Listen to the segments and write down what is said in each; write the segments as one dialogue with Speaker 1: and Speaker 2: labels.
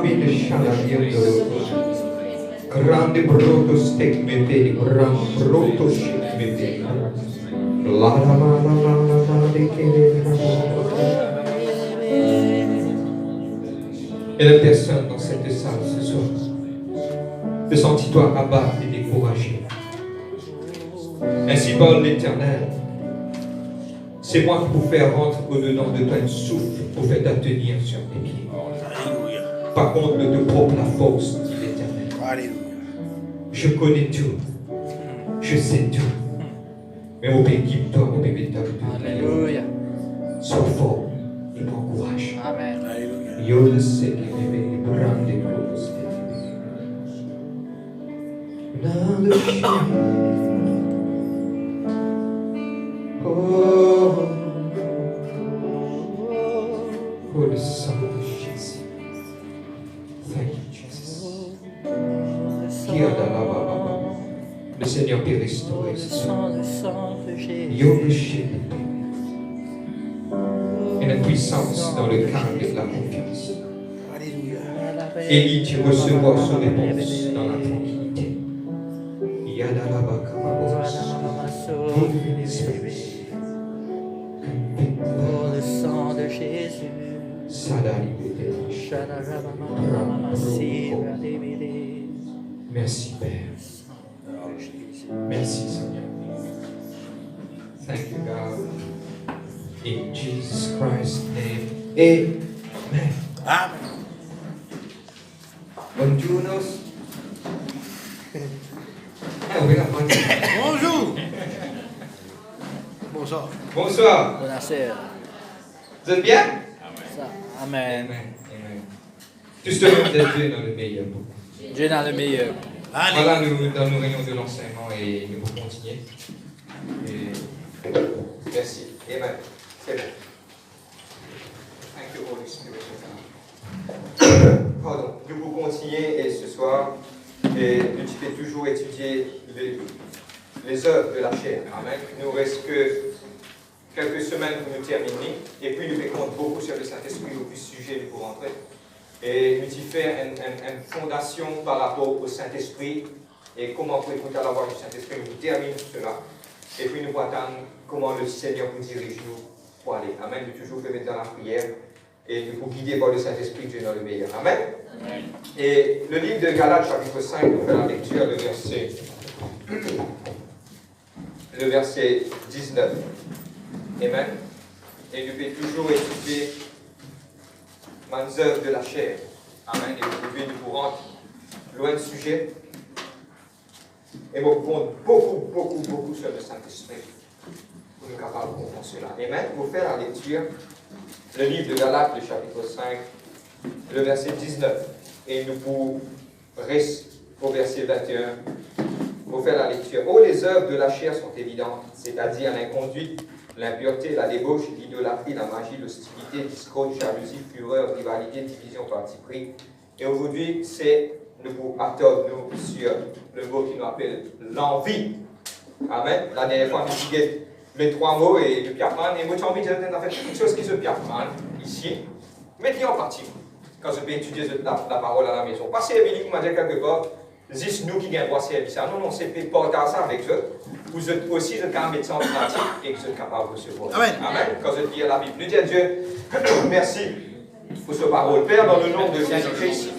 Speaker 1: Rabine Shaladiando. Grande brotto stek me vedi, gran brotto shik me vedi. La la la la la la la de kere la. Et la personne dans cette salle ce soir, te sens-toi abattu et découragé. Ainsi parle l'Éternel. C'est moi qui pour faire rentrer au-dedans de toi un souffle pour faire te tenir sur tes pieds. Par contre, ne te propre la force, dit l'Éternel. Je connais tout. Je sais tout. Mais mon bébé, toi, mon bébé,
Speaker 2: Alléluia.
Speaker 1: sois fort et prends courage.
Speaker 2: Amen.
Speaker 1: Yo le sais qui bébé, grande cause. Dans le chien. Oh, le sang de Jésus. Thank you, Jesus. Le Seigneur peut restaurer ce soir.
Speaker 2: Le sang de Jésus.
Speaker 1: Yo le chien. Et la puissance dans le calme et la confiance. Élie, tu recevras son réponse dans la tranquillité. Yadalaba Kamabos.
Speaker 2: Oh, le sang de Jésus.
Speaker 1: Merci Père. Merci Seigneur. Thank you God. In Jesus Christ's name. Amen.
Speaker 3: Amen.
Speaker 1: Buongiorno.
Speaker 3: Bonjour. Bonsoir.
Speaker 1: Bonsoir.
Speaker 2: Buonasera.
Speaker 1: Vous êtes bien?
Speaker 2: Amen.
Speaker 1: Amen. Justement, vous êtes Dieu dans le meilleur.
Speaker 2: Dieu dans le meilleur.
Speaker 1: Voilà, nous, dans nos réunions de l'enseignement et nous allons continuer. Et merci. Amen. C'est bon. Thank you, Holy Spirit. Pardon. Nous pouvons continuer et ce soir, et nous devons toujours étudier les œuvres de la chair. Amen. Il nous reste que quelques semaines pour nous terminer. Et puis nous comptons beaucoup sur le Saint-Esprit au plus sujet pour rentrer. Et nous devons faire une fondation par rapport au Saint-Esprit et comment pour écouter la voix du Saint-Esprit. Nous terminons cela. Et puis nous attendre comment le Seigneur vous dirige nous pour aller. Amen. Nous toujours faire dans la prière et nous pour guider par le Saint-Esprit Dieu dans le meilleur. Amen. Amen. Et le livre de Galates chapitre 5, nous fait la lecture, le verset 19. Amen. Et nous pouvons toujours étudier les œuvres de la chair. Amen. Et vous pouvez nous rendre loin du sujet. Et vous comptez beaucoup sur le Saint-Esprit pour nous capables de comprendre cela. Amen. Vous faire la lecture, le livre de Galates, le chapitre 5, le verset 19. Et nous pourrons rester au verset 21. Pour faire la lecture. Oh, les œuvres de la chair sont évidentes, c'est-à-dire l'inconduite, l'impureté, la débauche, l'idolâtrie, la magie, l'hostilité, discorde, jalousie, fureur, rivalité, division, parti pris. Et aujourd'hui, c'est nous pour attendre nous sur le mot qui nous appelle l'envie. Amen. La dernière fois, nous disons les trois mots et le piafman. Et moi, j'ai envie de dire quelque chose qui se piafman ici. Mettez en pratique quand je vais étudier la parole à la maison. Passez à Billy, vous m'avez dit quelque part. C'est nous qui avons servir ça. Non, c'est porter ça avec eux. Vous êtes aussi de mettre ça en pratique et que vous êtes capable de recevoir. Amen. Amen. Quand je dis à la Bible, nous disons à Dieu, merci pour ce parole. Père, dans le nom de Jésus-Christ,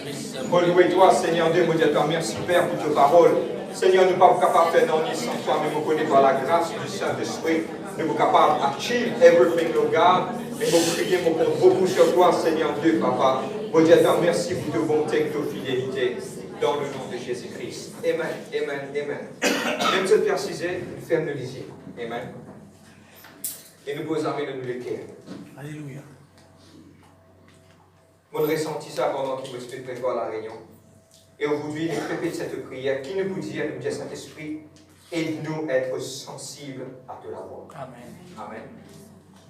Speaker 1: louez-toi, Seigneur Dieu, nous disons merci, Père, pour ta parole. Seigneur, nous ne sommes pas capables de faire non ni sans toi, mais nous connaissons par la grâce du Saint-Esprit. Nous sommes capables d'achieve everything, oh God. Et nous prions, nous comptons beaucoup sur toi, Seigneur Dieu, Papa. Nous disons merci pour ta bonté et ta fidélité. Dans le nom de Jésus-Christ. Amen, amen, amen. Même se préciser, ferme le lisier. Amen. Et nous posons le nous l'équerre.
Speaker 3: Alléluia.
Speaker 1: Moi, je ressentis ça pendant qu'il me prévoir la réunion. Et aujourd'hui, je répète cette prière. Qui nous vous dit, nous dit Saint-Esprit, aide-nous à être sensibles à te la voix.
Speaker 2: Amen.
Speaker 1: Amen.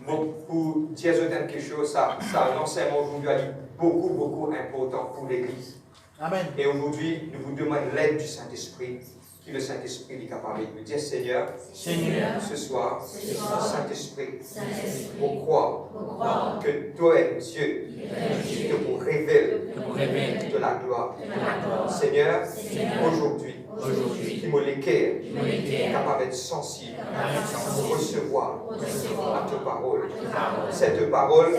Speaker 1: Bon, pour dire quelque chose, ça un enseignement aujourd'hui beaucoup important pour l'Église.
Speaker 3: Amen.
Speaker 1: Et aujourd'hui, nous vous demandons l'aide du Saint-Esprit qui le Saint-Esprit est capable de dire, Seigneur, ce soir, Saint-Esprit, pour croire que toi es Dieu, qui te vous révèle de la gloire. Seigneur, aujourd'hui, qui me l'équerre, capable d'être sensible, recevoir à ta parole. Cette parole,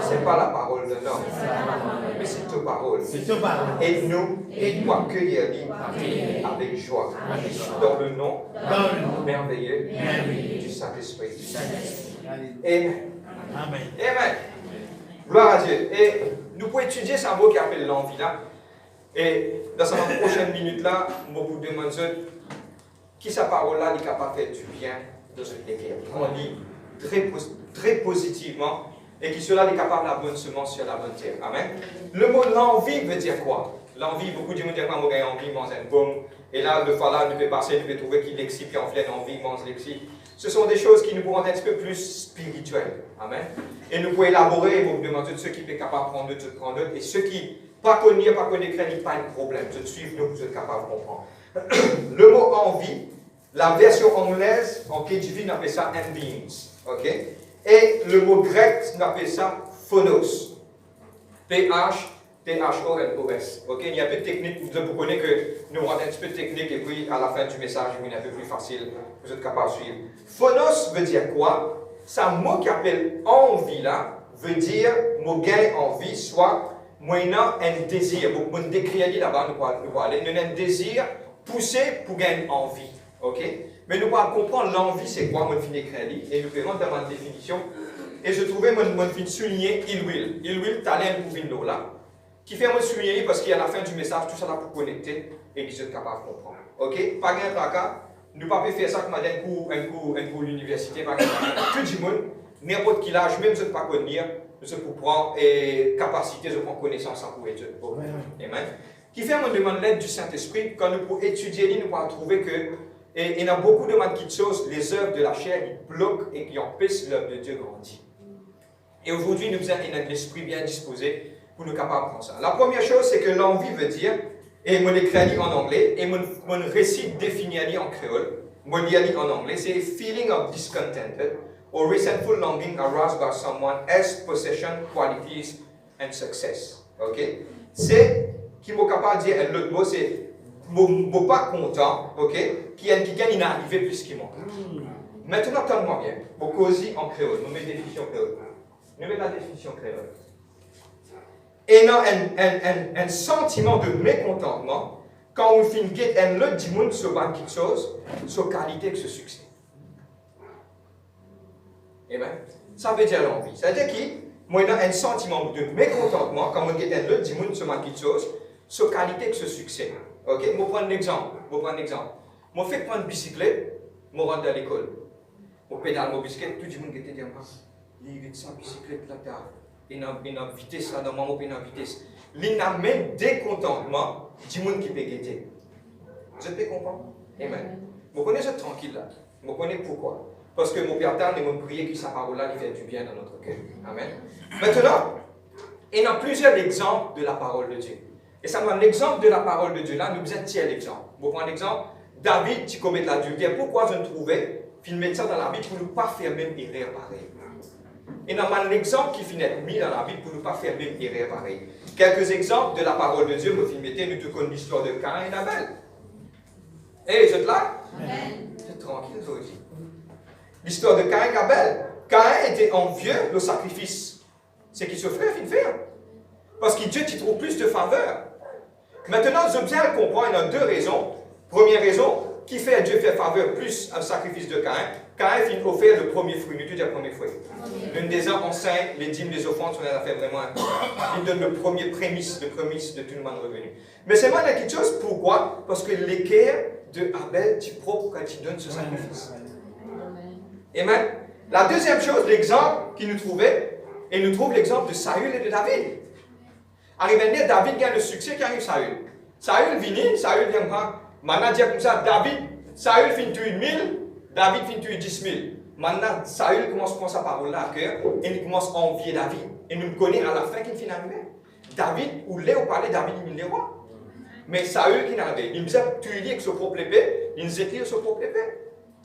Speaker 1: ce n'est pas la parole d'un homme, mais c'est ta parole. Aide-nous pour accueillir avec joie, dans le nom merveilleux du Saint-Esprit. Amen. Amen. Gloire à Dieu. Et nous pouvons étudier ce mot qui appelle l'envie là. Et dans cette prochaine minute là, je vous demande qui sa parole là est capable de faire du bien dans ce écrire. On lit très positivement et qui cela est capable de la bonne semence sur la bonne terre. Amen. Le mot l'envie veut dire quoi? L'envie, beaucoup de gens disent moi j'ai envie, mange un pomme. Et là, le fois là, nous peut passer, nous peut trouver qu'il l'excite, puis on fait envie, mange l'excite. Ce sont des choses qui nous pourront être un peu plus spirituelles. Amen. Et nous pouvons élaborer et vous demander de ceux qui sont capables de prendre d'autres, de prendre d'autres. Et ceux qui pas connaissent, pas crédit, pas de problème. De suivre nous, vous êtes capables de comprendre. Le mot envie, la version anglaise, en KJV, on appelle ça envyings. Ok? Et le mot grec, on appelle ça phonos. P-H-O-N-O-S. Ok? Il y a un peu de technique, vous connaissez que nous rendons un petit peu de technique et puis à la fin du message, il est un peu plus facile, vous êtes capable de suivre. Phonos veut dire quoi? C'est un mot qui appelle envie là, veut dire, mot gain envie, soit, moi, un désir. Vous me décrivez là-bas, nous allons aller, nous avons un désir poussé pour gagner envie. Ok? Mais nous allons comprendre l'envie, c'est quoi, moi, je crédit, et nous verrons dans ma définition. Et je trouvais, moi, je souligner il will, talent pour venir là. Qui fait moi souligner parce qu'à la fin du message, tout ça là pour connecter et que je suis capable de comprendre. Ok? Pas de tracas, nous ne pouvons pas faire ça comme un cours à l'université, par exemple. Tout le monde, n'importe quel âge, même si vous ne pas connaître, je peux prendre capacité, je prends connaissance pour étudier. Amen. Qui fait moi demande l'aide du Saint-Esprit, quand nous pouvons étudier, nous pouvons trouver que, et il y a beaucoup de choses, les œuvres de la chair, ils bloquent et qui empêchent l'œuvre de Dieu grandir. Et aujourd'hui, nous avons un esprit bien disposé pour nous capables de prendre ça. La première chose, c'est que l'envie veut dire, et mon écrit en anglais, et mon récit défini en créole, mon dit en anglais, c'est feeling of discontented or resentful longing aroused by someone as possession, qualities and success. Ok? C'est, qui m'a capable de dire, l'autre mot, c'est, mon pas content, ok? Qui gagne une arrivée plus qu'il manque. Maintenant, comme-moi bien, pour causer en créole, nous mettons la définition créole. Nous mettons la définition créole. Et non, un sentiment de mécontentement quand on finit un autre du monde sur quelque chose, sur qualité que ce succès. Amen. Ça veut dire l'envie. C'est-à-dire que moi, j'ai un sentiment de mécontentement quand on get un autre du monde sur quelque chose, sur qualité que ce succès. Ok? Je vais prendre un exemple. Je fais prendre une bicyclette, je rentre à l'école. Je pédale ma bicyclette, tout le monde était dit, il y a une bicyclette là-dedans. Il y a une vitesse là, normalement, il y a une vitesse. Il y a même décontentement du monde qui peut guetter. Vous peux comprendre? Amen. Je connais ça tranquille là. Je connais pourquoi. Parce que mon Père et mon prier que sa parole là, il fait du bien dans notre cœur. Amen. Maintenant, il y a plusieurs exemples de la parole de Dieu. Et ça me l'exemple de la parole de Dieu là, nous avons tiré l'exemple. Je prends l'exemple, David qui commet l'adultère. Pourquoi je ne trouvais, filmer ça dans la Bible pour ne pas faire même erreur pareille. Et dans l'exemple qui finit mis dans la Bible pour ne pas faire même erreur pareille. Quelques exemples de la parole de Dieu, vous mettez, nous te connaissons l'histoire de Caïn et Abel. Et vous êtes là? Amen. C'est tranquille aujourd'hui. L'histoire de Caïn et Abel. Caïn était envieux le sacrifice. C'est qu'il se fait, il fait. Parce que Dieu t'y trouve plus de faveur. Maintenant, nous observons comprendre, il y a deux raisons. Première raison, qui fait Dieu faire faveur plus un sacrifice de Caïn? Caïn finit offert le premier fruit, nous disons le premier fruit. L'une des uns enseigne les dîmes des offrandes, on a fait vraiment important. Il donne le premier prémisse de tout le monde revenu. Mais c'est moi quelque chose, pourquoi? Parce que l'équerre de Abel, tu propre quand il donne ce sacrifice. Amen. La deuxième chose, l'exemple qu'il nous trouvait, et nous trouve l'exemple de Saül et de David. Arrivé à David gagne le succès qui arrive Saül. Saül vient, Saül vient pas. Maintenant, dire comme ça, Saül finit tuer 1000, David finit tuer 10 000. Maintenant, Saül commence à prendre sa parole là à cœur et il commence à envier David. Et nous connaissons à la fin qu'il finit arrivé. David, ou Léo parlait, David il est roi. Mais Saül qui n'arrive, il me disait, tu lui dis que ce propre épée, ils écrivent sur propre épée.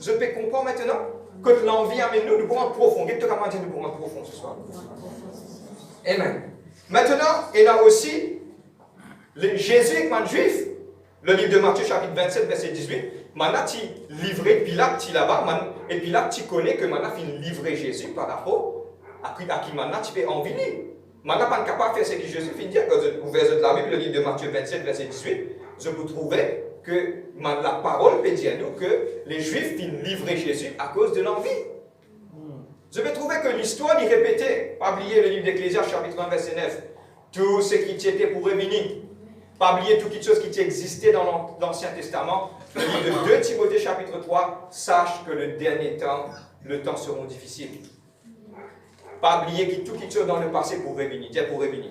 Speaker 1: Je peux comprendre maintenant que l'envie amène nous de prendre profond. Qu'est-ce que tu as dit de prendre profond ce soir? Amen. Maintenant, il y a aussi Jésus avec les Juifs. Le livre de Matthieu, chapitre 27, verset 18. Maintenant, tu livré Pilate, tu là-bas, et Pilate, tu connais que maintenant, il livrer Jésus par rapport à qui maintenant tu peux envie. Maintenant, pas capable de faire ce que Jésus fait dire. Quand vous ouvrez la Bible, le livre de Matthieu 27, verset 18, je vous trouvais que la parole peut dire nous que les Juifs viennent livrer Jésus à cause de l'envie. Je vais trouver que l'histoire est répétée. Pas oublier le livre d'Ecclésiaste, chapitre 1, verset 9. Tout ce qui était pour revenir. Pas oublier toute chose qui existait dans l'Ancien Testament. Le livre de 2 Timothée, chapitre 3. Sache que le dernier temps, le temps seront difficiles. Pas oublier que toute chose dans le passé pour revenir. Dire pour revenir.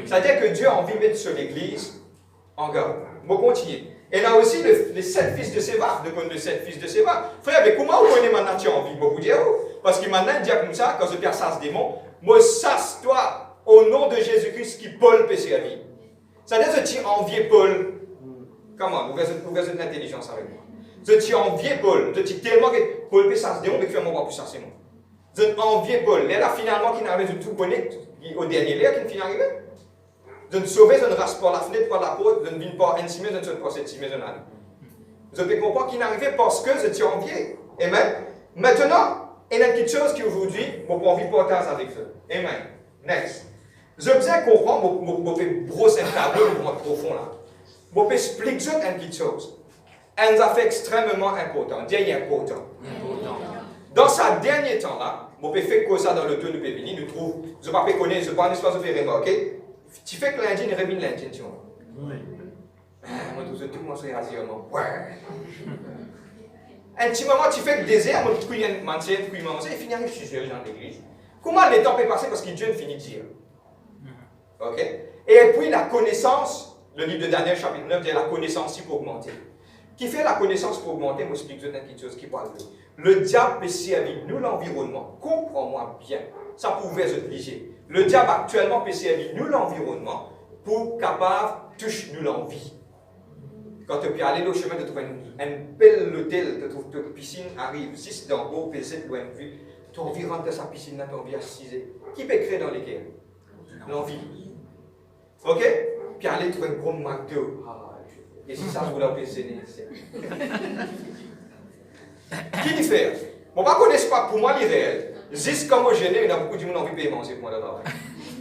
Speaker 1: C'est-à-dire que Dieu a envie de mettre sur l'Église en garde. On va continuer. Et là aussi, les 7 fils de Séva, les 7 fils de Séva. Frère, mais comment vous connaissez maintenant tu as envie? Moi, vous dire, parce que maintenant, il dit comme ça, quand je perds ça, ce démon, moi, sasse toi, au nom de Jésus-Christ, qui Paul peut servir. C'est-à-dire que tu envies Paul. Comment? Vous avez de l'intelligence avec moi. Je t'ai envié Paul. Je t'ai tellement que Paul peut ça, ce démon, mais que moi, plus ça, c'est moi. Je envié Paul. Et là, finalement, qui n'avait de tout connaît, au dernier lieu, qui finit arrivé. Je ne sauve, je ne rase pas la fenêtre, pas la porte, je ne viens pas intimer, je ne saute pas cette timée, je n'arrive. Je peux comprendre qu'il n'arrivait parce que je t'ai envié. Amen. Maintenant, il y a quelque chose qui aujourd'hui, je n'ai pas envie de partager avec vous. Amen. Next. Je veux comprendre, je peux brosser un tableau profond là. Je peux expliquer une petite chose. Un affaire extrêmement important. Dieu est important. Dans ce dernier temps là, je peux faire quoi ça dans le tour de Pévini, nous trouve, je ne sais pas connaître, je ne sais pas faire remarquer. Tu fais que l'Indien ne revient l'Indien, tu vois. Moi, tout le monde se réagit vraiment. Ouais. Un petit moment, tu fais que le désert, moi, tu fais un manger, tu fais manger, et finir avec sujet dans l'église. Comment le temps peut passer parce que Dieu ne finit de dire. Ok? Et puis la connaissance, le livre de Daniel, chapitre 9, dit la connaissance aussi pour augmenter. Qui fait la connaissance pour augmenter, moi, je explique quelque chose qui parle de. Le diable peut servir nous l'environnement. Comprends-moi bien. Ça pouvait être obligé. Le diable actuellement peut servir nous l'environnement pour capable toucher nous l'envie. Quand tu peux aller au chemin de trouver un bel hôtel, tu trouves une piscine, arrive, si c'est d'en haut, c'est loin de vue, tu as envie de rentrer dans sa piscine, tu as envie d'assiser. Qui peut créer dans les guerres? L'envie. Ok? Puis aller trouver un gros McDo. Et si ça, je voulais appeler Qui dit faire? Bon, pas connaître pas pour moi l'irréel. Juste comme au gêné, il y a beaucoup de gens qui ont envie de payer manger pour moi là-bas.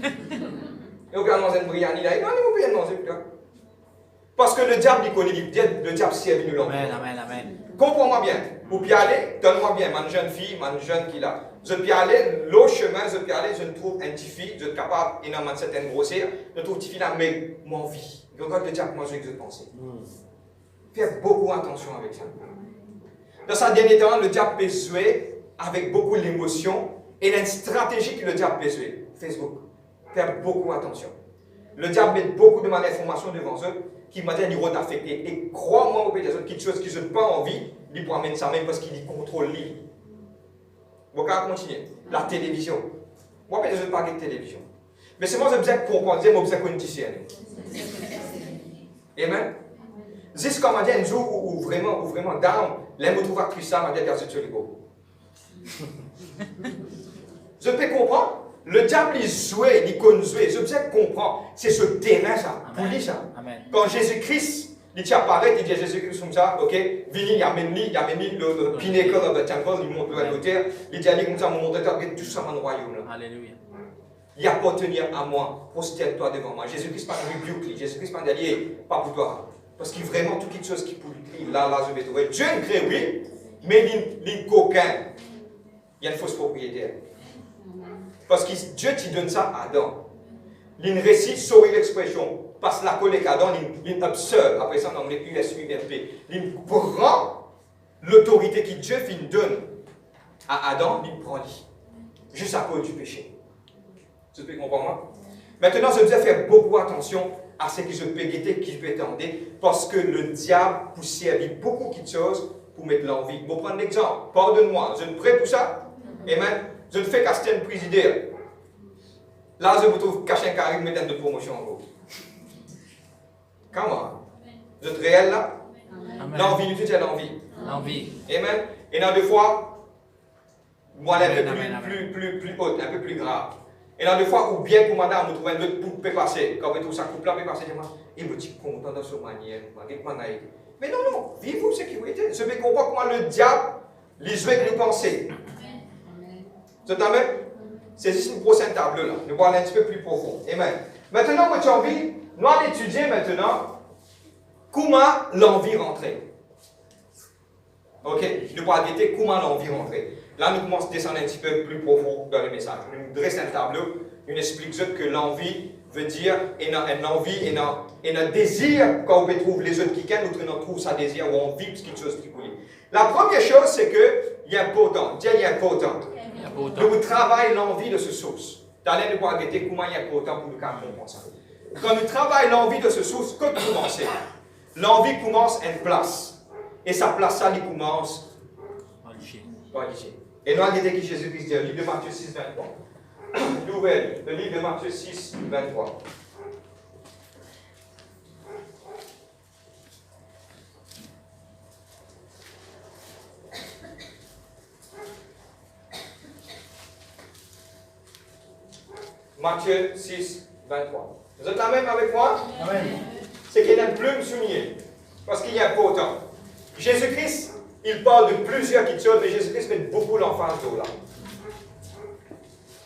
Speaker 1: Et on peut manger une briani là, et non, on peut manger plus tard. Parce que le diable, il connaît, le diable sert nous l'envie.
Speaker 2: Amen, amen.
Speaker 1: Comprends-moi bien. Vous pouvez aller, donne-moi bien, ma jeune fille, ma jeune qui là. Je peux aller, l'autre chemin, je peux aller, je trouve un petit fille, je suis capable, il y a une certaine grosseur, je trouve un petit fille là, mais mon vie. Regarde le diable, moi je vais penser. Faites beaucoup attention avec ça. Dans ce dernier temps, le diable peut jouer avec beaucoup d'émotion et il y a une stratégie que le diable peut jouer. Facebook. Faites beaucoup attention. Le diable met beaucoup de malinformations devant eux qui m'a dit qu'ils vont affecter. Et crois-moi, au pays des autres, quelque chose qu'ils n'ont pas envie, ils pourront mettre ça même parce qu'ils contrôlent l'île. Vous pouvez continuer. La télévision. Moi, je ne veux pas de télévision. Mais c'est moi que je veux comprendre, je veux connaître. Amen. Juste comme on dit un jour où vraiment down, là, je trouve actrice ça, m'a dit qu'elle se tue les gars. Je peux comprendre. Le diable, il joue, il connaît jouer. Je peux comprendre. C'est ce terrain, ça. Pour lui, ça.
Speaker 2: Amen.
Speaker 1: Quand Jésus-Christ, il apparaît, il dit à Jésus-Christ comme ça, ok, vini, il amène le pinnacle of the temple, il monte le terre, il dit à lui comme ça, mon montre, tout ça dans le royaume.
Speaker 2: Alléluia.
Speaker 1: Il appartient à moi, prosterne-toi devant moi. Jésus-Christ pas rebuke, Jésus-Christ pas dit, pas pour toi. Parce qu'il y a vraiment toutes les choses qui pour lui, là, je vais trouver. Dieu ne crée, oui, mais il y a coquin. Il y a une fausse propriétaire. Parce que Dieu te donne ça à Adam. Il récite sur l'expression, parce la collègue Adam, il observe, après ça, on est USURP. Il prend l'autorité que Dieu donne à Adam, il prend lui. Juste à cause du péché. Tu peux comprendre moi? Maintenant, je dois faire beaucoup attention à ce que je peux guetter, qui je peux attendre, parce que le diable peut servir beaucoup de choses pour mettre l'envie. Je vais prendre l'exemple. Pardonne-moi, je ne prie pour ça. Amen. Je ne fais qu'acheter une présidaire. Là, je vous trouve caché un carré de de promotion en gros. Comment? Vous êtes réel là? L'envie, nous disons l'envie.
Speaker 2: L'envie.
Speaker 1: Amen. Et dans deux fois, moi, elle est un
Speaker 2: Amen,
Speaker 1: peu plus haute, un peu plus grave. Et dans deux fois, ou bien pour madame, vous trouvez un autre pour peut passer. Quand vous trouvez ça couple là, peut passer, il me dit content dans cette manière. Mais non, non, vivez en sécurité. Je ne comprends pas comment le diable les veut nous penser. C'est amen. C'est juste une prochaine table là. Nous allons aller un petit peu plus profond. Amen. Maintenant, moi, j'ai envie, nous allons étudier maintenant comment l'envie rentrer. Ok? Nous allons guetter comment l'envie rentrer. Là, nous commençons à descendre un petit peu plus profond dans le message. Nous dressons un tableau, nous expliquons que l'envie veut dire, et une envie, et un désir, quand on trouve les autres qui viennent, nous trouvons ça désir, ou on vit quelque chose qui coule. La première chose, c'est que, il est important. Dis, il est important. Nous travaillons l'envie de ce source. D'aller nous voir guetter comment il est important pour nous comprendre ça. Quand nous travaillons l'envie de ce source, que commencer? L'envie commence à une place. Et sa place, ça, il commence par l'hygiène. Et nous, regardez qui Jésus-Christ dit, le livre de Matthieu 6, 23. Nouvelle, le livre de Matthieu 6, 23. Matthieu 6, 23. Vous êtes là même avec moi?
Speaker 2: Amen.
Speaker 1: C'est qu'il y a une plume soulignée. Parce qu'il y a important. Jésus-Christ, il parle de plusieurs petites choses, mais Jésus-Christ met beaucoup l'emphase là.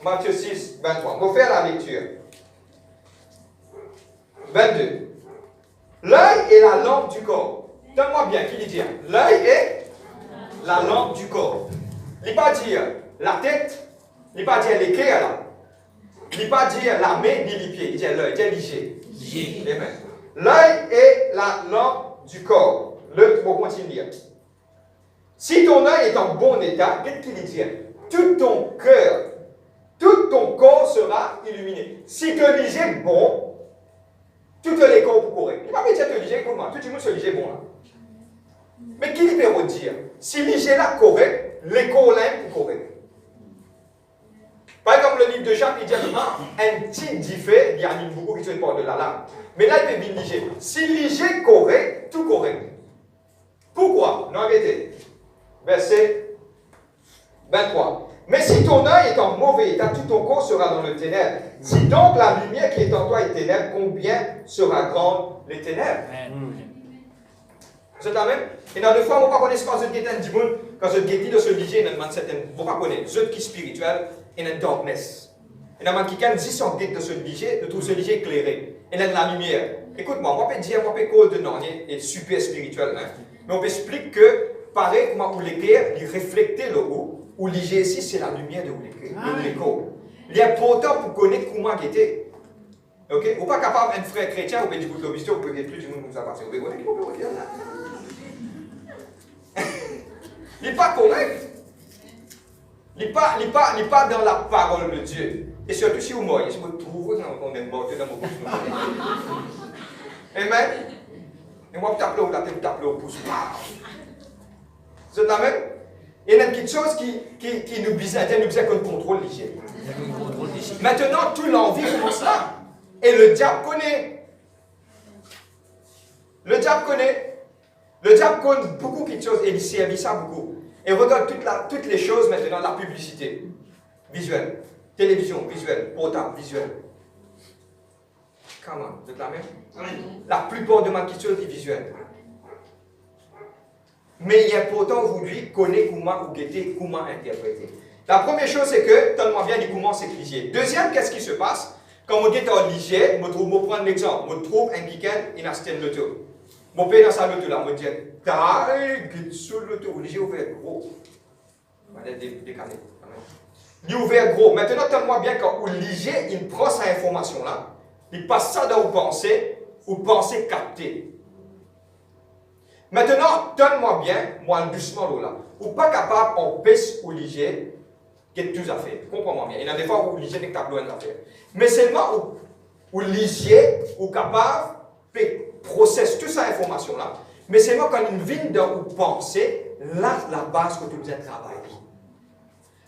Speaker 1: Matthieu 6, 23. On va faire la lecture. 22. L'œil est la lampe du corps. Donne-moi bien, qui dit? L'œil est la lampe du corps. Il ne pas dire la tête, il ne pas dire les cœurs là. Il ne pas dire la main ni les pieds, il dit l'œil, il dit l'hygiène. L'œil est la lampe du corps. Le mot continue. Si ton œil est en bon état, qu'est-ce qu'il dit? Tout ton cœur, tout ton corps sera illuminé. Si tu es l'hygiène bon, tout les corps pour courir. Il ne va pas dire que l'hygiène comment? Tout le monde se l'hygiène bon là. Mais qui peut dire? Si l'hygiène est correct, les corps l'aiment pour courir. Par exemple, le livre de Jacques, il dit un petit diffé, il y a beaucoup qui se parle de la lame. Mais là, il peut bien l'hygiène. Si l'hygiène correct, tout correct. Pourquoi? Non, arrêtez. Verset 23. Mais si ton œil est en mauvais état, tout ton corps sera dans le ténèbre. Si donc la lumière qui est en toi est ténèbre, combien sera grande les ténèbres? Vous êtes la même? Et dans le fois, on ne connaît pas ce qui est un dimanche, quand je dis de ce lycée, on ne sait pas connaître. Ce qui est spirituel, et une darkness. Et dans le qui dit son guide de ce lycée, de tout ce lycée éclairé. Et dans la lumière. Écoute-moi, moi, je peux dire, moi, je peux de non, il est super spirituel. Hein? Mais on peut expliquer que, pareil, comment pour l'éclair, il reflète le haut, ou l'hygiène ici, c'est la lumière de l'écho. Il est important pour connaître comment il était. Ok? Vous n'êtes pas capable, un frère chrétien, vous pouvez dire, vous pouvez dire plus du monde vous appartient. Vous pouvez dire, il n'est pas correct. Il n'est pas dans la parole de Dieu. Et surtout si vous mourrez, si vous trouvez qu'on est mort dans mon pouce. Amen. Et moi, vous tapez au pouce. C'est amen. Il y a quelque chose qui nous bizarre, qu'on contrôle l'hygiène. Maintenant, toute l'envie commence là. Et le diable connaît. Le diable connaît beaucoup de choses et il servit ça beaucoup. Et regarde toutes les choses maintenant, la publicité visuelle, télévision visuelle, portable visuel. Comment? Vous êtes la même? La plupart de ma question est visuelle. Mais il est important aujourd'hui connaître comment ou guetter, comment interpréter. La première chose, c'est que, donne-moi bien les comment c'est l'hygiène. Deuxième, qu'est-ce qui se passe? Quand on guette en l'hygiène, je prends l'exemple, je trouve un week-end, il achète le tour. Mon père dans sa loto là, me dit, t'as sur le tour, l'hygiène ouvert gros. On va décaler. Il est ouvert gros. Maintenant, donne-moi bien quand l'hygiène, il prend cette information-là, il passe ça dans vos pensées, ou pensées captées. Maintenant, donne-moi bien, moi, doucement là. Ou pas capable, on pèse ou l'hygiène, qui est tout à fait. Comprends-moi bien. Il y a des fois où l'hygiène est tableau à faire. Mais seulement où l'hygiène est capable de processer toute cette information-là. Mais seulement quand il vient dans vos pensées, là, la base que tu besoin travailler.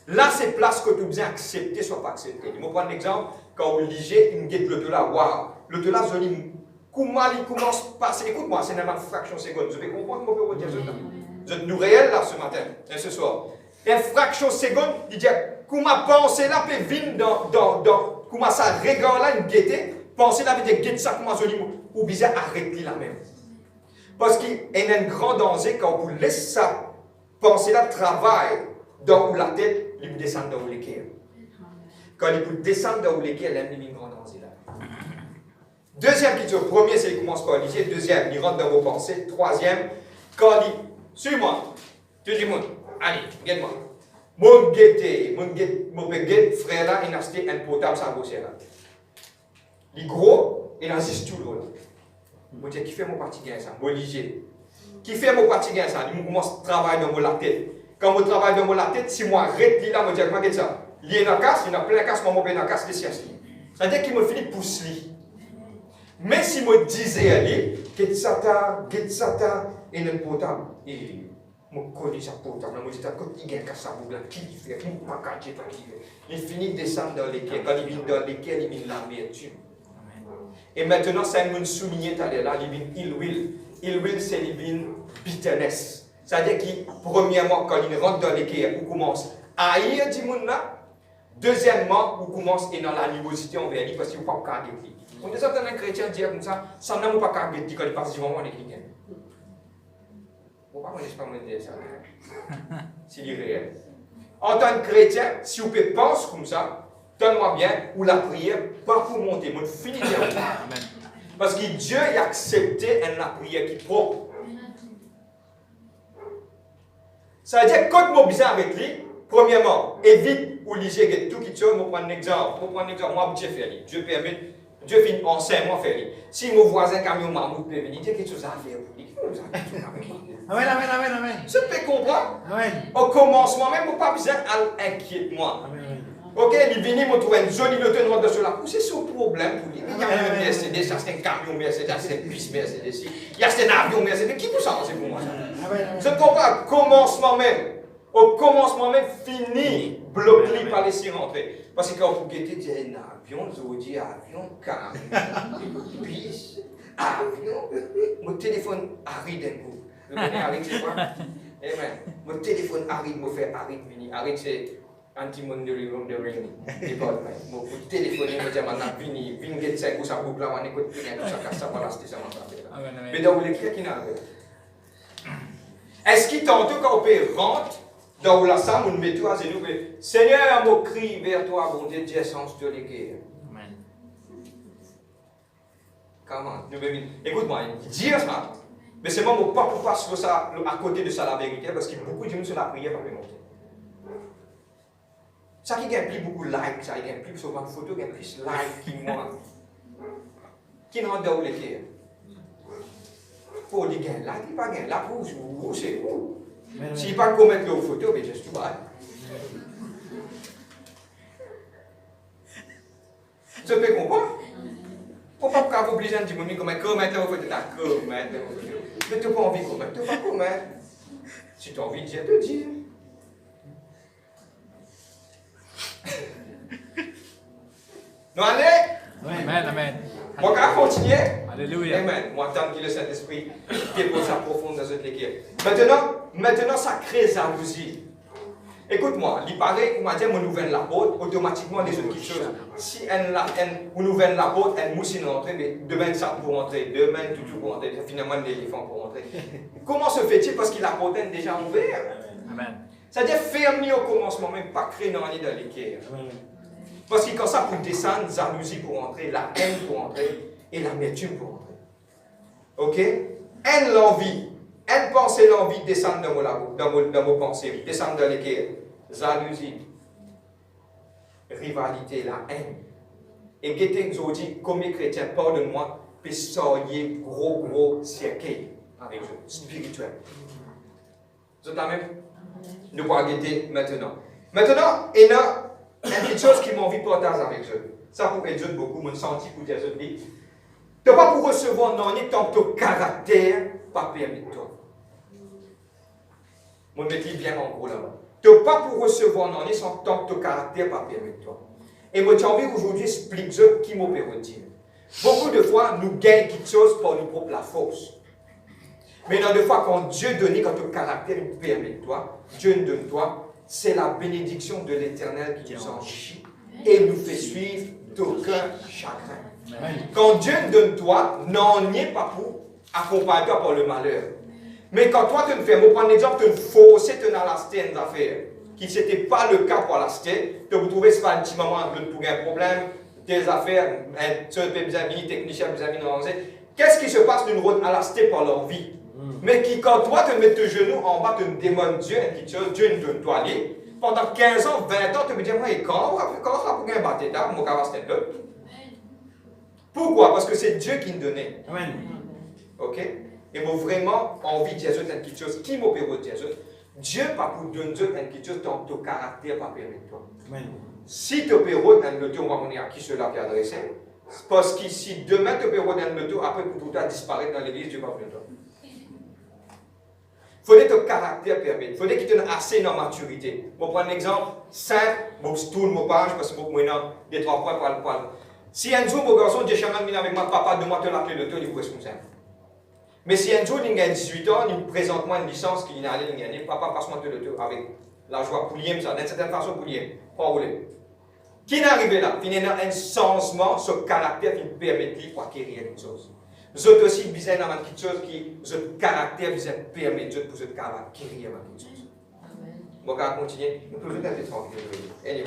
Speaker 1: Là, c'est place que tu besoin accepter, soit pas accepter. Je vais prendre l'exemple, quand vous lisez, il me dit le là, waouh, le là, joli, comment il commence à passer. Écoute-moi, c'est une fraction de seconde. Je vais comprendre comment on peut dire ça. Vous êtes nous réel là ce matin, et ce soir. Une fraction de seconde, il dit comment penser là peut venir dans comment ça regarde là une gaieté. Penser là veut dire gaieté ça comment joli ou bizarre arrêter là même. Parce qu'il y a un grand danger quand vous laissez ça penser là travail dans la tête, il vous descend dans le cœur. Quand il vous descend dans le cœur, il y a un grand danger là. Deuxième question, premier c'est qu'il commence par lire, deuxième il rentre dans vos pensées, troisième quand il suis-moi, tu dis moi, allez, regarde-moi. Mon guetté, mon frère là, il a acheté un potable sans bosser là. Il est gros, il a un tout là. Je dis, qui fait mon parti gain ça? Mon léger. Qui fait mon parti gain ça? Il commence à travailler dans mon tête. Quand je travaille dans mon tête, si moi arrête là, je dis, comment ça? Il y a une casse, il y a plein de casse, moi je vais une casse de science. C'est-à-dire qu'il me finit de pousser. Mais si je disais, allez, get Satan, et un potable, et je connais ce potable, je dis, il y a un casse à vous, qui fait, qui m'a caché, il finit de descendre dans les quais. Quand il vient dans les quais, il vient l'amertume. Et maintenant, ça me souligné tout à l'heure, il vient ill will. Ill will, c'est il vient bitterness. C'est-à-dire que, premièrement, quand il rentre dans les quais, on commence à haïr du monde là. Deuxièmement, on commence à dans l'animosité envers lui parce qu'il ne faut pas garder lui. On est certains chrétiens dire comme ça n'a pas garder lui quand il passe du moment avec quelqu'un. Pourquoi on n'est pas dire ça? C'est irréel. En tant que chrétien, si vous pouvez penser comme ça, donne-moi bien, ou la prière, pas pour monter, mais finir. Parce que Dieu a accepté la prière qui est propre. Ça veut dire que quand je suis avec lui, premièrement, évite ou lisez tout qui tient. Je prends un exemple. Moi, Dieu fait. Dieu permet, Dieu fait enseignement faire. Si mon voisin camion mammouth peut venir, il y a quelque chose à faire pour lui.
Speaker 3: Amen, amen, amen, amen.
Speaker 1: Je peux comprendre.
Speaker 3: Amen.
Speaker 1: Au commencement, même, pas besoin d'inquiéter moi. Ok, il vient me trouver une jolie note de cela. C'est son problème pour lui. Il y a un Mercedes, ça c'est un camion Mercedes, c'est un bus Mercedes. Il y a un avion Mercedes. Qui peut ça, c'est pour moi? Je comprends. Commencement même. Au commencement même, fini, bloqué par les rentrer. Parce que quand vous guettez, il y a un avion, Zodi, avion, camion, bus, avion. Mon téléphone arrive d'un coup. Vous connaissez Arik, c'est quoi? Amen. Mon téléphone arrive, me fait Arik venir. Arik, c'est anti-monde de ring. Mon téléphone, il me dit, maintenant, viens, get 5 ou ça boucle là, on écoute, tout ça, casse ça, voilà, c'était ça, mais dans l'écrit, qui n'a est-ce qu'il tantôt, quand on peut rentrer dans la salle, on met tout à genoux, Seigneur, mon cri vers toi, bon Dieu, Dieu, sens de l'équerre.
Speaker 2: Amen.
Speaker 1: Comment? Écoute-moi, dire ça, mais c'est moi, mon pas pour passer ça à côté de ça la vérité, parce qu'il y a beaucoup de gens sur la prière pour monter. Ça qui gagne plus beaucoup de likes, ça qui gagne plus souvent de photos, gagne plus de likes qui moi. Qui rentre dans l'équerre? Pour les gains, là, il n'y a pas de gain. Là, pour c'est où? S'il n'y a pas de commettre les photos, mais juste tout bas. Je peux comprendre. Pourquoi vous obligez à dire, mais comment commettre les photos? Mais tu n'as pas envie de commettre, tu n'as pas commettre. Si tu as envie de dire, te dire. Non, allez!
Speaker 2: Amen, amen.
Speaker 1: On va continuer.
Speaker 2: Alléluia.
Speaker 1: Amen. Moi, tant que le Saint-Esprit dépose sa profonde dans cette équipe. Maintenant, ça crée jalousie. Écoute-moi, il paraît qu'on m'a dit qu'on ouvre la porte, automatiquement les autres choses. Si on ouvre la porte, elle mousse rentrer, mais demain ça pour rentrer, demain tout pour rentrer, finalement l'éléphant pour rentrer. Comment se fait-il? Parce que la porte est déjà ouverte.
Speaker 2: Amen.
Speaker 1: C'est-à-dire fermer au commencement, même pas créer dans l'équerre. Parce que quand ça pour descendre, jalousie pour rentrer, la haine pour rentrer, et l'amertume pour rentrer. Ok? Haine l'envie. Haine pensée, l'envie, descendre dans vos pensées, descendre dans l'équerre. Jalousie. Rivalité, la haine. Et Gété nous dit, comme chrétien, pardonne-moi, puis soyez gros cercueil avec eux, spirituel. Vous êtes la même? Nous allons Gété maintenant. Maintenant, il y a une petite chose qui m'a envie de partager avec eux. Ça pour aider beaucoup, mon senti pour dire autres. Tu n'as pas pour recevoir non tant que ton caractère pas permis de toi. Mon métier bien en gros là-bas. Tu n'as pas pour recevoir non tant que ton caractère pas permis de toi. Et moi j'ai envie aujourd'hui d'expliquer qui m'opère dire. Beaucoup de fois, nous gagnons quelque chose par nous propres la force. Mais dans des fois, quand Dieu donne, quand ton caractère nous permet de toi, Dieu nous donne toi, c'est la bénédiction de l'Éternel qui nous enrichit et nous fait suivre d'aucun chagrin. Quand Dieu nous donne toi, n'en est pas pour accompagner toi par le malheur. Mais quand toi, tu me fais, moi, prendre l'exemple, tu me forces, tu n'as la stène d'affaires, qui n'était pas le cas pour la stène, tu vous trouvez, c'est pas un petit moment pour un problème, des affaires, des amis, techniciens, des amis, qu'est-ce qui se passe d'une route à la stène par leur vie? Mais qui, quand toi, tu mets tes genoux en bas, tu me demandes Dieu, Dieu nous donne toi aller. Pendant 15 ans, 20 ans, tu me dis, moi, quand ça pour un bâtiment, mon caractère, c'était là. Pourquoi? Parce que c'est Dieu qui nous donnait.
Speaker 3: Amen.
Speaker 1: Ok? Et moi, vraiment, envie de Jésus, quelque chose qui m'opère de Jésus. Dieu, pas pour donner quelque chose dans ton caractère, pas permettre toi.
Speaker 3: Amen.
Speaker 1: Si tu opères dans le tour, on va venir à qui cela qui est adressé. Parce que si demain tu opères dans le tour, après pour tout ça disparaître dans l'église, Dieu va venir toi. Il faudrait que ton caractère permette. Il faudrait qu'il te donne assez de maturité. Je vais prendre un exemple simple. Je tourne mon page parce que je vais des 3 points pour le point. Si un jour, mon garçon, je suis avec mon papa, demande la clé de tout, il faut responsable. Mais si un jour, il a 18 ans, il me présente moi une licence qu'il a allé gagner, papa, passe-moi tout le tout avec la joie. Pour l'IM, ça, d'une certaine façon, pour l'IM. Pas rouler. Qui est arrivé là? Il y a un changement sur le caractère qui nous permet de acquérir une chose. Vous avez aussi besoin d'avoir quelque chose qui, votre caractère vous permet de vous acquérir quelque chose. Bon, on va continuer. Nous pouvons être tranquille. Anyway.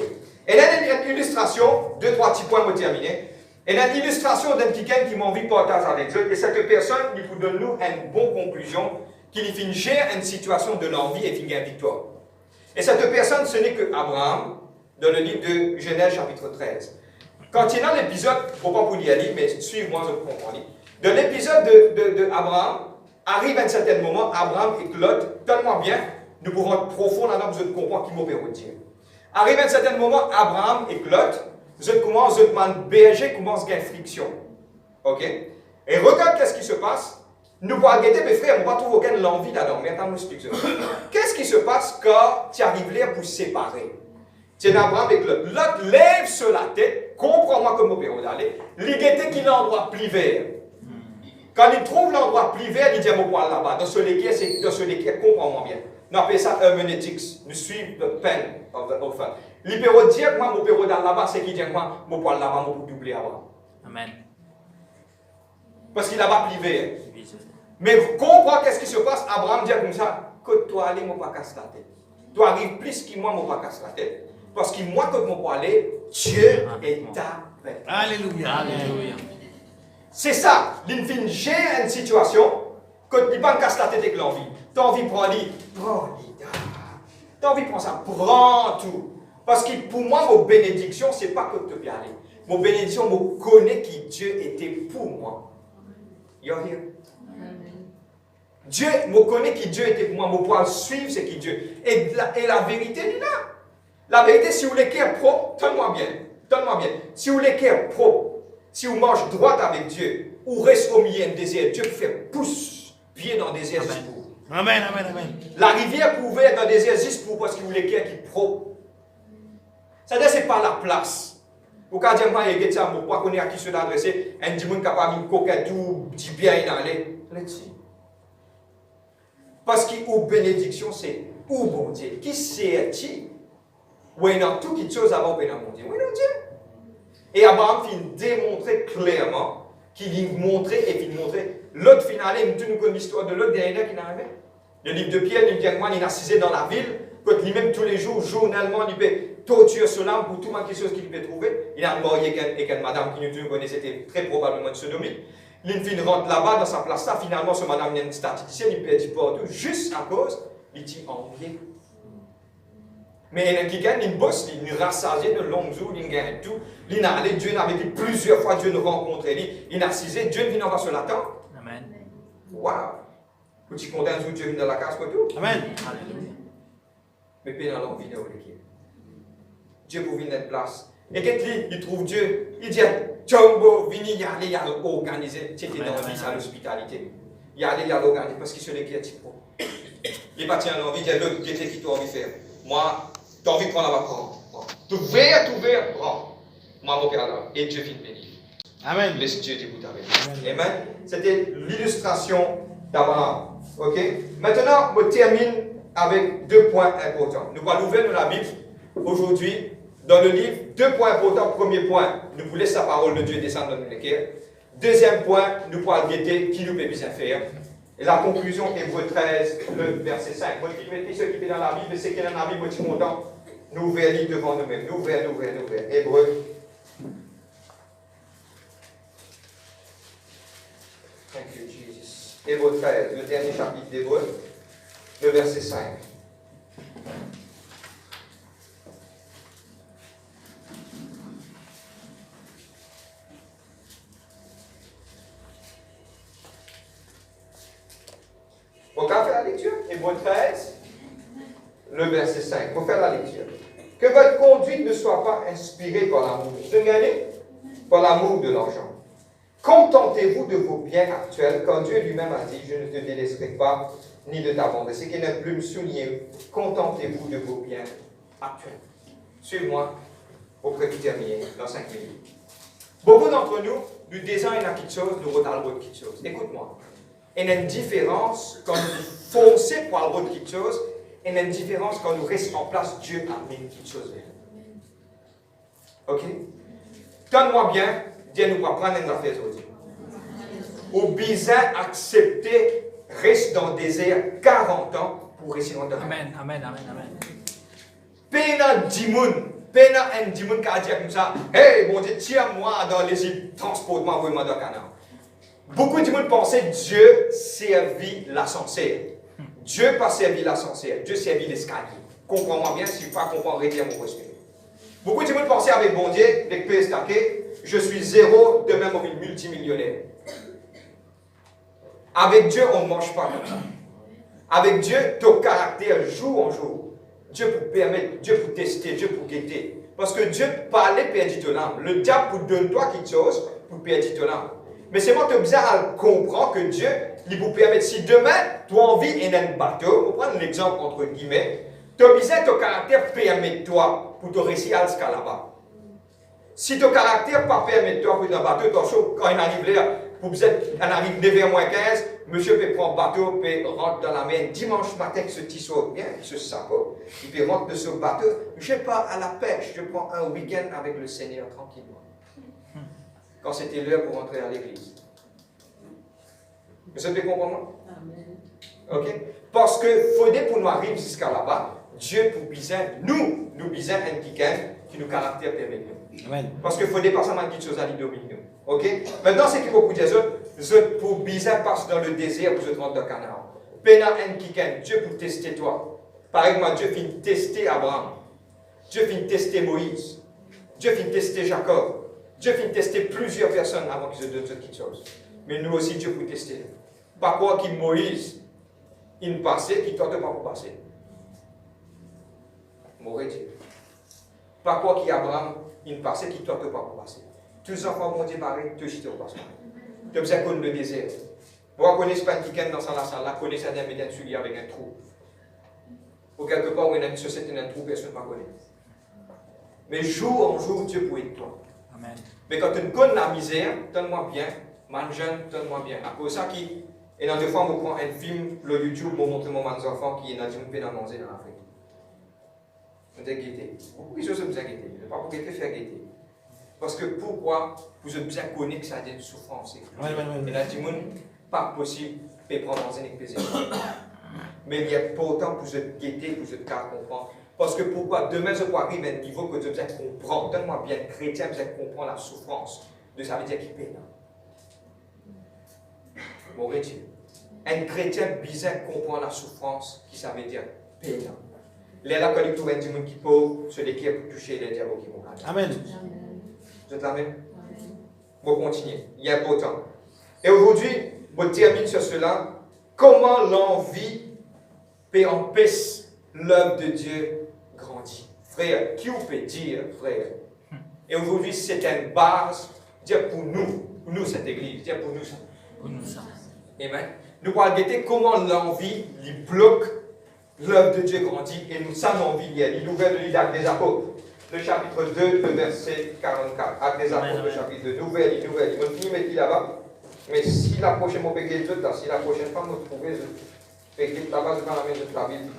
Speaker 1: Et là, il y a une illustration, 2-3 petits points pour terminer. Et là, une illustration d'un quelqu'un qui m'a envie de partager avec eux. Et cette personne, il vous donne nous une bonne conclusion, qu'il finit gérer une situation de l'envie et finit une victoire. Et cette personne, ce n'est que Abraham, dans le livre de Genèse, chapitre 13. Quand il y a l'épisode, il ne faut pas vous y aller, mais suivez-moi, je comprends. Dans l'épisode de Abraham, arrive à un certain moment, Abraham et Lot, tellement bien, nous pouvons être profond là-dedans, vous allez comprendre qui m'opère au Dieu. Arrive à un certain moment, Abraham et Lot, vous commencez à demander berger, commence à gagner friction. Ok? Et regarde qu'est-ce qui se passe. Nous pouvons guetter, mes frères, on ne va pas trouver aucune envie là-dedans. Mais attends, nous explique ça. Qu'est-ce qui se passe quand tu arrives là pour séparer? C'est Abraham et Lot. Lot lève sur la tête, comprends-moi comment on peut aller. Il guette qu'il a l'endroit plus vert. Quand il trouve l'endroit plus vert, il dit à mon poil là-bas. Dans ce léquet, comprends-moi bien. On appelle ça hermeneutics. Nous suivons le peine au fin. Il peut dire que moi, mon père là-bas, c'est qu'il dit que moi, mon poil là-bas, mon pour doubler avant.
Speaker 2: Amen.
Speaker 1: Parce qu'il n'a pas plus vert. Mais comprends qu'est-ce qui se passe. Abraham dit comme ça, que toi aller, mon pas casse la tête. Toi arrives plus que moi, mon pas casse la tête. Parce que moi, quand mon poil aller, Dieu est avec.
Speaker 3: Alléluia.
Speaker 2: Alléluia.
Speaker 1: C'est ça. L'infini gère une situation que tu ne pas casse la tête avec l'envie. Tu as envie de prendre l'île. Prends l'île. Tu as envie de prendre ça. Prends tout. Parce que pour moi, mon bénédiction, ce n'est pas que tu peux aller. Mon bénédiction, je connais qui Dieu était pour moi. You're here. Dieu, je connais qui Dieu était pour moi. Je peux suivre ce qui Dieu. Et la vérité, elle est là. La vérité, si vous voulez qu'elle est propre, donne-moi bien. Donne-moi bien. Si vous voulez qu'elle est propre, si vous marchez droit avec Dieu, ou reste au milieu du désert, Dieu fait pousse pied dans le désert juste pour vous.
Speaker 3: Amen, amen, amen.
Speaker 1: La rivière pouvait dans le désert juste pour parce qu'il voulait qu'elle est propre. C'est-à-dire que ce n'est pas la place. Au cas où il y a ça, je ne sais pas à qui se l'adresser, un dimanche capable de coquette tout, dit bien il allait. Let's-y. Parce qu'une bénédiction, c'est où bon Dieu. Qui c'est-il? Oui, dans toute toute chose avant que bon Dieu. Oui, non Dieu. Et Abraham finit démontrer clairement qu'il montrait et qu'il montrait. L'autre finale, nous connaissons l'histoire de l'autre dernier qui est arrivé. Le livre de Pierre, il dit que il a assisé dans la ville, quand lui-même tous les jours, journalement, il peut torturer son âme pour tout quelque chose qu'il peut trouver. Il a marié avec une madame qui nous connaît, c'était très probablement une sodomie. Il rentre là-bas dans sa place là, finalement, ce madame est une statisticienne, il perd du partout, juste à cause, il dit envié. Mais il y a quelqu'un qui bosse, il rassasié de longues jours, il gagne tout. Il a allé, Dieu avait dit plusieurs fois, Dieu nous rencontrer, il a assisé, Dieu vient en sur la tente.
Speaker 2: Amen.
Speaker 1: Waouh! Tu es content de Dieu vient dans la case pour tout?
Speaker 3: Amen.
Speaker 2: Alléluia.
Speaker 1: Mais puis dans l'envie de l'équipe. Dieu pour venir dans place. Et quand il trouve Dieu, il dit Jumbo, vini, il y a organisé. C'était dans l'envie, c'est l'hospitalité. Il y a l'organiser parce qu'il se l'est qui est type. Il n'est pas tiens l'envie, il y a l'autre qui tu as envie de faire. Moi, tu as envie de prendre la prends. Tout vert, prends. Moi, mon père là. Et Dieu finit béni.
Speaker 3: Amen.
Speaker 1: Laisse Dieu t'écouter avec nous. Amen. C'était l'illustration d'Abraham. Ok? Maintenant, on termine avec 2 points importants. Nous allons ouvrir la Bible aujourd'hui dans le livre. 2 points importants. Premier point, nous voulons laisser la parole de Dieu descendre dans notre cœur. Deuxième point, nous pourrons guetter qui nous peut bien faire. Et la conclusion, Hébreux 13, le verset 5. Moi, qui mettez ceux qui sont dans la Bible, c'est qui est dans la Bible, moi, je suis content. Nous ouvrons devant nous-mêmes. Nous ouvrons. Hébreux. Thank you, Jesus. Hébreux 13, le dernier chapitre d'Hébreux, le verset 5. On va faire la lecture. Hébreux 13, le verset 5. On va faire la lecture. Que votre conduite ne soit pas inspirée par l'amour. Regardez, par l'amour de l'argent. Contentez-vous de vos biens actuels, quand Dieu lui-même a dit, je ne te délaisserai pas, ni de t'abandonner. C'est qu'il n'a plus me souligner. Contentez-vous de vos biens actuels. Suivez-moi, au près de terminer, dans 5 minutes. Beaucoup d'entre nous, nous désignons quelque chose, nous retardons quelque chose. Écoute-moi. Il y a une différence quand nous foncez pour aller quelque chose, et il y a une différence quand nous restons en place, Dieu amène quelque chose. Ok? Donne-moi bien. Dieu nous va prendre une affaire aujourd'hui. Ou bien accepter, reste dans le désert 40 ans pour rester dans le désert.
Speaker 2: Amen.
Speaker 1: Pena dimoun qui a dit comme ça, hey, bon Dieu, tiens-moi dans les îles, transporte-moi, envoie-moi dans le canal. Beaucoup de monde pensaient que Dieu servit l'ascenseur. Dieu pas servi l'ascenseur, Dieu servit l'escalier. Comprends-moi bien, si je ne pas comprendre, retire mon respect. Beaucoup de monde pensaient avec bon Dieu, avec PSTAK, je suis zéro, demain, je suis multimillionnaire. Avec Dieu, on ne mange pas comme ça. Avec Dieu, ton caractère, jour en jour, Dieu pour permettre, Dieu pour tester, Dieu pour guetter. Parce que Dieu parlait perdre ton âme. Le diable pour donner toi quelque chose pour perdre ton âme. Mais c'est moi qui ai besoin de comprendre que Dieu, il vous permet, si demain, tu as envie d'un bateau, on prend l'exemple entre guillemets, tu as besoin de ton caractère permet toi pour te réussir à ce cas là-bas. Si ton caractère pas permet toi pour un bateau, quand il arrive là, on arrive 9h-15, monsieur peut prendre bateau, peut rentrer dans la mer dimanche matin, ce petit saut bien, ce sapot, il peut rentrer de ce bateau, je ne vais pas à la pêche, je prends un week-end avec le Seigneur tranquillement. Quand c'était l'heure pour rentrer à l'église. Vous avez compris moi? Ok? Parce que faudrait pour nous arriver jusqu'à là-bas, Dieu pour besoin, nous besoin un week-end qui nous caractère permet nous.
Speaker 3: Amen.
Speaker 1: Parce qu'il faudrait pas seulement quelque chose à dominer nous. Ok? Maintenant, c'est que beaucoup de gens, pour besoin passe dans le désert pour se rendre dans le canard. Pena un week-end, Dieu pour tester toi. Par exemple, Dieu finit tester Abraham. Dieu finit tester Moïse. Dieu finit tester Jacob. Dieu finit tester plusieurs personnes avant qu'ils se donnent quelque chose. Mais nous aussi, Dieu peut tester. Pas quoi qu'il Moïse, il passait, qui ne tente pas pour passer. Mauvais Dieu. Pas quoi qu'il Abraham, il passait, qui ne tente pas pour passer. Tous les enfants vont dire pareil, tous les au passage. Tu as besoin de connaître le désert. Moi, je connais pas un week-end dans la salle, là, je connais un médias de avec un trou. Ou quelque part où il y a une société, un trou, personne ne connaît. Mais jour en jour, Dieu peut être toi.
Speaker 2: Amen.
Speaker 1: Mais quand tu connais la misère, donne-moi bien, man jeune, donne-moi bien. À cause de ça, et dans 2 fois, je prends un film, le YouTube, pour montrer mon enfant qui est dans une peine à manger dans l'Afrique. Vous êtes guetté. Beaucoup de choses vous êtes guetté. Je ne pas pour guetter, faire guetter. Parce que pourquoi vous avez besoin de connaître que ça a des souffrances. Et là, du monde, pas possible de prendre dans un plaisir. Mais il y a pourtant pour vous guetter, pour vous comprendre. Parce que pourquoi demain, je peux arriver à un niveau que vous avez besoin de comprendre. Donne-moi bien, chrétien, vous avez comprendre la souffrance. De ça veut dire qu'il peine. Bon, Dieu. Un chrétien besoin de comprendre la souffrance, qui ça veut dire peine. Les là, quand il trouve un monde qui pauvre, se l'équipe pour toucher les diables qui vont gagner.
Speaker 3: Amen.
Speaker 1: Vous êtes là même? Bon, continuez. Il y a important. Et aujourd'hui, on termine sur cela. Comment l'envie peut empêcher l'œuvre de Dieu grandir? Frère, qui vous peut dire, frère? Et aujourd'hui, c'est une base, dire pour nous cette église, dire pour nous ça.
Speaker 2: Pour nous ça.
Speaker 1: Amen. Nous allons regarder comment l'envie bloque l'œuvre de Dieu grandit et nous sommes envie. Il est ouvert le livre des apôtres. le chapitre 2, le verset 44. Actes des Apôtres, le chapitre 2. Nouvelle. Je vais finir mettre là-bas. Mais si la prochaine fois, si la prochaine fois, vous trouvez, je vais là-bas, je vais la mettre la Bible.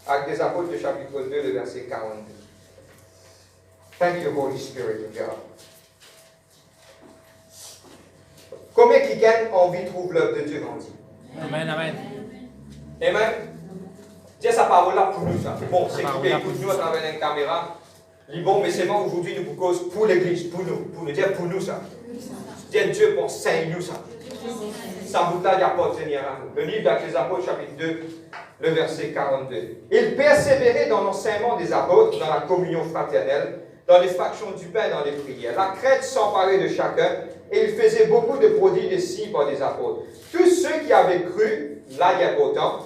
Speaker 1: Actes des Apôtres, le chapitre 2, le verset 42. Thank you, Holy Spirit of God. Combien qui gagnent envie trouve l'œuvre de Dieu grandie?
Speaker 2: Amen, amen.
Speaker 1: Amen. Dieu sa parole là pour nous, ça. Bon, c'est qui écoute nous à travers une caméra. Dit bon, mais c'est moi aujourd'hui, nous vous cause pour l'église, pour nous dire pour nous ça. Dieu pense saint nous ça. Ça vous t'a appartenir à nous. Le livre d'Actes des Apôtres, chapitre 2, le verset 42. Il persévérait dans l'enseignement des apôtres, dans la communion fraternelle, dans les fractions du pain, dans les prières. La crainte s'emparait de chacun et il faisait beaucoup de prodiges et signes par des apôtres. Tous ceux qui avaient cru, là il y a autant,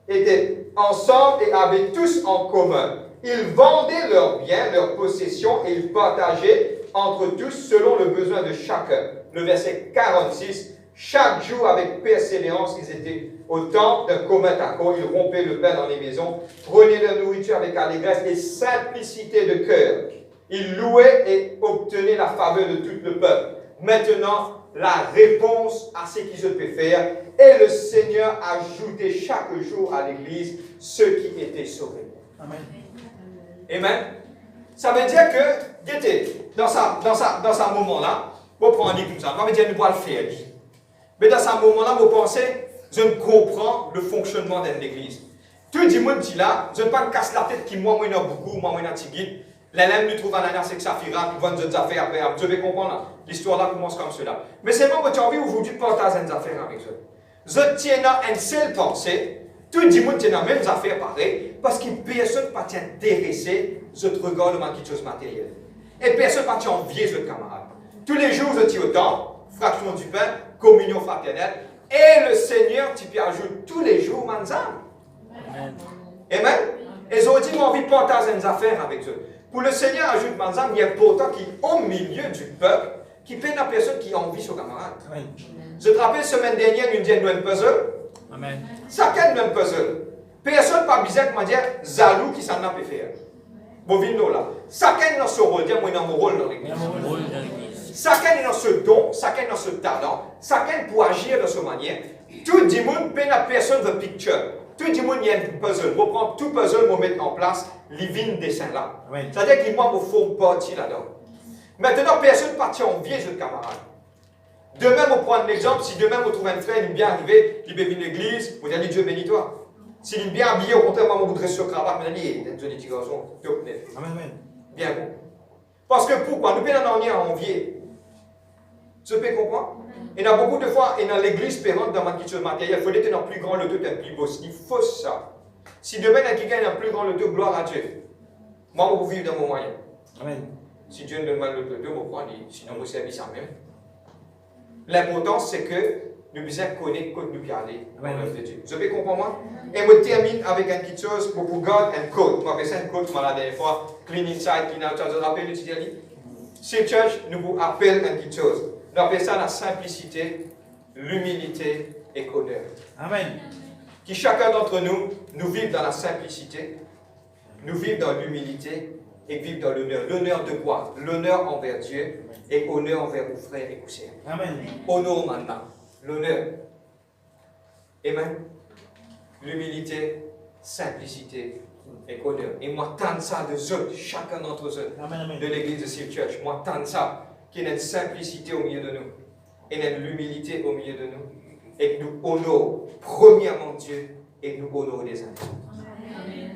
Speaker 1: étaient ensemble et avaient tous en commun. Ils vendaient leurs biens, leurs possessions et ils partageaient entre tous selon le besoin de chacun. Le verset 46, chaque jour avec persévérance, ils étaient au temple d'un commun accord. Ils rompaient le pain dans les maisons, prenaient leur nourriture avec allégresse et simplicité de cœur. Ils louaient et obtenaient la faveur de tout le peuple. Maintenant, la réponse à ce qu'ils peuvent faire, et le Seigneur ajoutait chaque jour à l'Église ceux qui étaient sauvés.
Speaker 3: Amen.
Speaker 1: Amen. Ça veut dire que, dans ce moment-là, vous prenez comme ça, vous me dire, nous allons le faire. Mais dans ce moment-là, vous pensez, je ne comprends le fonctionnement de l'Église. Tout le monde dit là, je ne pas me casse la tête qui moi, moi, beaucoup, moi, moi, tigui. L'élève nous trouve en alliance avec Saphira, qui vend des affaires après. Je vais comprendre, l'histoire là commence comme cela. Mais c'est moi que j'ai envie aujourd'hui de partager des affaires avec eux. Je tiens à une seule pensée, tout le monde tient dans les mêmes affaires pareilles, parce que personne ne peut intéressé, je te regarde dans quelque chose matériel. Et personne ne peut envier ce camarade. Tous les jours, je tiens autant, fraction du pain, communion fraternelle, et le Seigneur, tu peux ajouter tous les jours, manzam. Amen. Amen. Et ils ont dit, moi, envie de partager des affaires avec eux. Pour le Seigneur, ajoute manzam, il y a pourtant qui, au milieu du peuple, qui peine la personne qui a envie son camarade. Amen. Je te rappelle, semaine dernière, nous disons un puzzle.
Speaker 2: Amen.
Speaker 1: Chacun même puzzle. Personne pas besoin de dire Zalou qui s'en a pu faire. Bon, vino là. Chacun dans son rôle, moi dans mon rôle dans l'église. Chacun dans ce don, chacun dans ce talent, chacun pour agir de cette manière. Tout le monde peine la personne de picture. Tout le monde y a un puzzle. Vous prenez tout puzzle, vous mettez en place les vignes dessin là. C'est-à-dire qu'il moi, vous faut partie là-dedans. Maintenant, personne partit en vieux de camarade. Demain, vous prenez l'exemple, si demain vous trouvez un frère, il est bien arrivé, il est venu à l'église, vous allez Dieu bénis toi. S'il est bien habillé, au contraire, moi, vous voudrez sur cravate, vous allez dire, il est un petit garçon,
Speaker 3: Amen.
Speaker 1: bien bon. Parce que pourquoi? Nous pouvons en à envier. Tu peux comprendre? Et dans beaucoup de fois, et dans l'église pérante, dans ma quelque chose matérielle, il faut être dans le plus grand loto, dans le plus beau. Il faut ça. Si demain, il y a quelqu'un dans le plus grand loto, gloire à Dieu. Moi, je vais vivre dans mon moyen. Amen. Si Dieu me donne le loto, je vais prendre, sinon, je vais servir ça même. L'important, c'est que nous devons connaître code nous aller dans l'œuvre de Dieu. Vous avez compris moi? Et je termine avec une petite chose pour garder un code. Je vais faire un code la dernière fois. Clean inside, clean outside. Vous rappelez le titre? C'est Church nous vous appelle une petite chose. Nous appelons ça la simplicité, l'humilité et l'honneur. Amen. Que chacun d'entre nous, nous vive dans la simplicité, nous vive dans l'humilité et vive dans l'honneur. L'honneur de quoi? L'honneur envers Dieu et honneur envers vos frères et vos sœurs. Amen. Honneur maintenant. L'honneur. Amen. L'humilité, simplicité et honneur. Et moi, tant ça de eux, chacun d'entre eux, de l'église de Seal Church, moi, tant ça, qu'il y ait une simplicité au milieu de nous, et une humilité au milieu de nous, et que nous honorons premièrement Dieu et que nous honorons les uns.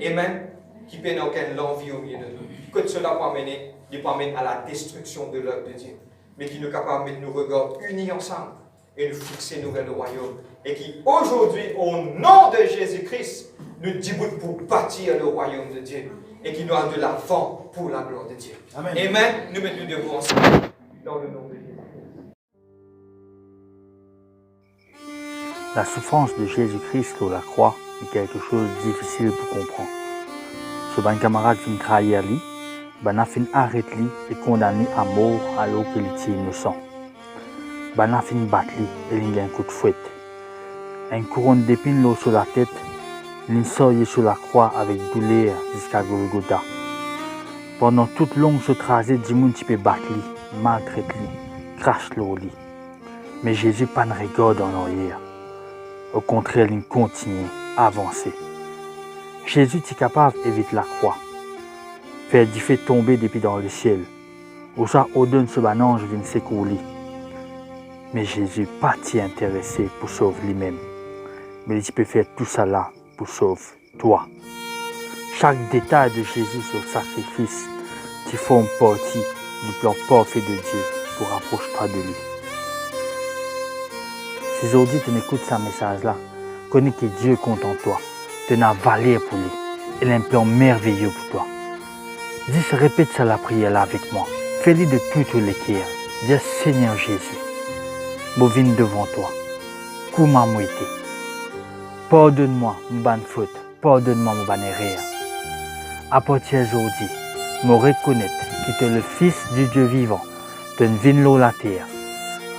Speaker 1: Amen. Qui peut aucune l'envie au milieu de nous. Que cela peut amener, il peut amener à la destruction de l'œuvre de Dieu, mais qui nous est capable de mettre nos regards unis ensemble et nous fixer nous vers le royaume. Et qui aujourd'hui, au nom de Jésus-Christ, nous disons pour bâtir le royaume de Dieu et qui nous a de l'avant pour la gloire de Dieu. Amen. Amen. Nous mettons debout ensemble dans le nom de Jésus.
Speaker 4: La souffrance de Jésus-Christ sur la croix est quelque chose de difficile pour comprendre. Ce bon camarade qui trahit lui, ben a fin arrêté lui et condamné à mort alors qu'il était innocent. Ben a fin battu lui et il a un coup de fouette. Une couronne d'épines sur la tête L'insoyé sur la croix avec douleur jusqu'à Golgotha. Pendant toute longue ce trajet, du monde qui peut battre lui, maltraite lui, crache le lit. Mais Jésus pas de regard en arrière. Au contraire, il continue à avancer. Jésus est capable d'éviter la croix, faire du fait tomber depuis dans le ciel, ou soit ordonne ce ange vient secourir. Mais Jésus pas intéressé pour sauver lui-même, mais il peut faire tout ça là pour sauver toi. Chaque détail de Jésus sur le sacrifice qui forme partie du plan parfait de Dieu pour rapprocher toi de lui. Si aujourd'hui tu écoutes ce message-là, connais que Dieu compte en toi, tu as valeur pour lui, il a un plan merveilleux pour toi. Dis, répète ça la prière là avec moi, fais-le de tout le cœur. Dis, Seigneur Jésus, je viens devant toi, comment moi été. Pardonne-moi mon bonne faute, pardonne-moi mon bonne erreur. À partir d'aujourd'hui, je reconnais que tu es le Fils du Dieu vivant, tu viens sur la terre,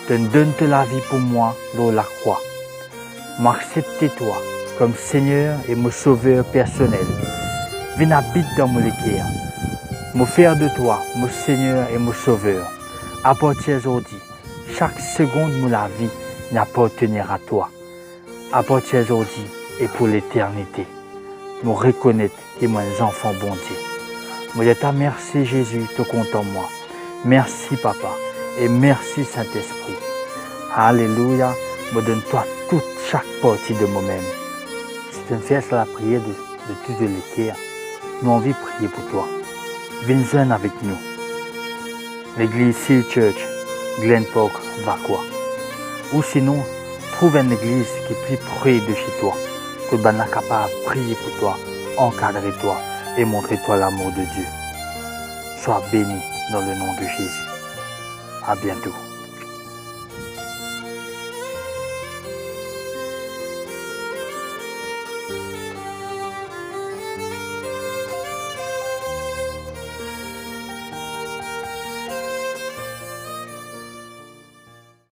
Speaker 4: tu donnes la vie pour moi sur la croix. M'accepte toi comme Seigneur et mon Sauveur personnel. Viens habiter dans mon cœur. Me faire de toi mon Seigneur et mon Sauveur. À partir d'aujourd'hui, chaque seconde de la vie n'appartiendra à toi. À partir d'aujourd'hui et pour l'éternité, je reconnais que moi un enfant bon Dieu. Je te remercie Jésus, tu comptes en moi. Merci Papa et merci Saint-Esprit. Alléluia, je donne toi toute chaque partie de moi-même. Si tu me fais la prière de tout le cœur, nous avons envie de prier pour toi. Viens avec nous. L'église Seal Church, Glen Park, Vacois. Ou sinon, trouve une église qui est plus près de chez toi, que tu es capable de prier pour toi, encadrer toi et montrer toi l'amour de Dieu. Sois béni dans le nom de Jésus. À bientôt.